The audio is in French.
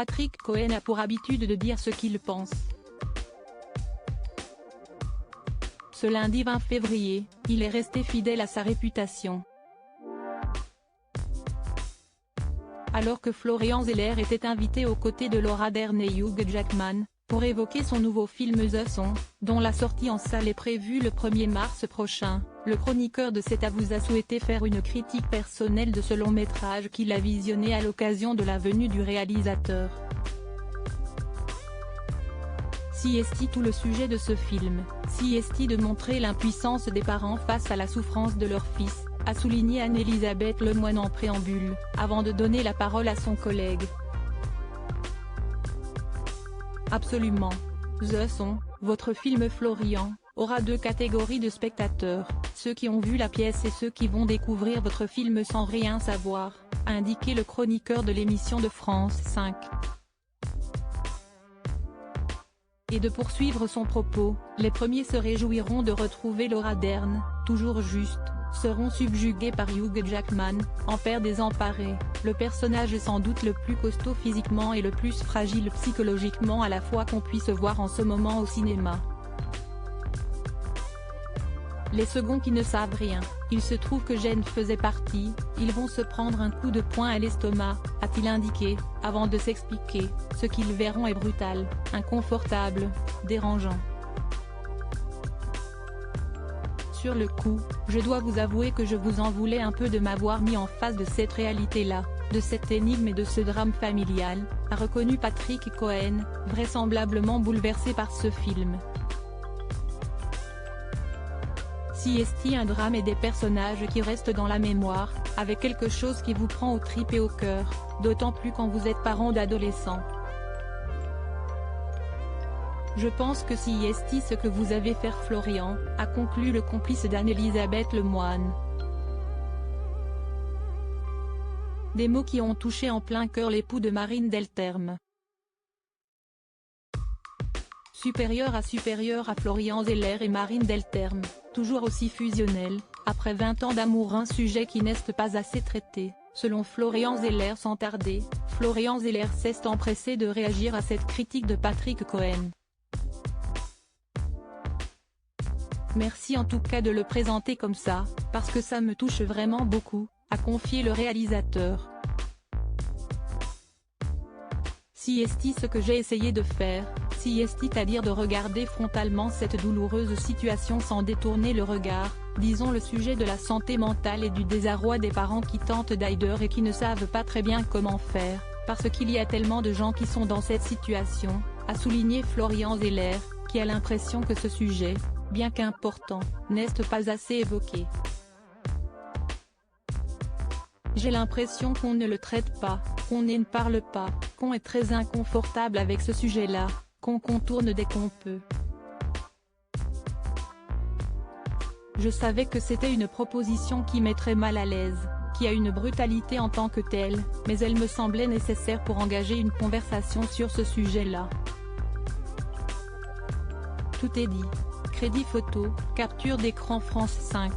Patrick Cohen a pour habitude de dire ce qu'il pense. Ce lundi 20 février, il est resté fidèle à sa réputation. Alors que Florian Zeller était invité aux côtés de Laura Dern et Hugh Jackman, pour évoquer son nouveau film The Song, dont la sortie en salle est prévue le 1er mars prochain, le chroniqueur de C'est à vous a souhaité faire une critique personnelle de ce long métrage qu'il a visionné à l'occasion de la venue du réalisateur. Si est-il tout le sujet de ce film, si est-il de montrer l'impuissance des parents face à la souffrance de leur fils, a souligné Anne-Elisabeth Lemoine en préambule, avant de donner la parole à son collègue. Absolument. The Song, votre film Florian, aura deux catégories de spectateurs, ceux qui ont vu la pièce et ceux qui vont découvrir votre film sans rien savoir, a indiqué le chroniqueur de l'émission de France 5. Et de poursuivre son propos, les premiers se réjouiront de retrouver Laura Dern, toujours juste, seront subjugués par Hugh Jackman, en père désemparé, le personnage sans doute le plus costaud physiquement et le plus fragile psychologiquement à la fois qu'on puisse voir en ce moment au cinéma. Les seconds qui ne savent rien, il se trouve que Jen faisait partie, ils vont se prendre un coup de poing à l'estomac, a-t-il indiqué, avant de s'expliquer, ce qu'ils verront est brutal, inconfortable, dérangeant. Sur le coup, je dois vous avouer que je vous en voulais un peu de m'avoir mis en face de cette réalité-là, de cette énigme et de ce drame familial, a reconnu Patrick Cohen, vraisemblablement bouleversé par ce film. Si est-il un drame et des personnages qui restent dans la mémoire, avec quelque chose qui vous prend aux tripes et au cœur, d'autant plus quand vous êtes parent d'adolescents. Je pense que si est ce que vous avez fait Florian, a conclu le complice d'Anne-Elisabeth Lemoine. Des mots qui ont touché en plein cœur l'époux de Marine Delterme. Supérieur à Florian Zeller et Marine Delterme, toujours aussi fusionnels, après 20 ans d'amour, un sujet qui n'est pas assez traité, selon Florian Zeller. Sans tarder, Florian Zeller s'est empressé de réagir à cette critique de Patrick Cohen. Merci en tout cas de le présenter comme ça, parce que ça me touche vraiment beaucoup, a confié le réalisateur. Si est ce que j'ai essayé de faire, si est-il de regarder frontalement cette douloureuse situation sans détourner le regard, disons le sujet de la santé mentale et du désarroi des parents qui tentent d'aider et qui ne savent pas très bien comment faire, parce qu'il y a tellement de gens qui sont dans cette situation, a souligné Florian Zeller, qui a l'impression que ce sujet, bien qu'important, n'est pas assez évoqué. J'ai l'impression qu'on ne le traite pas, qu'on ne parle pas, qu'on est très inconfortable avec ce sujet-là, qu'on contourne dès qu'on peut. Je savais que c'était une proposition qui mettrait mal à l'aise, qui a une brutalité en tant que telle, mais elle me semblait nécessaire pour engager une conversation sur ce sujet-là. Tout est dit. Crédit photo, capture d'écran France 5.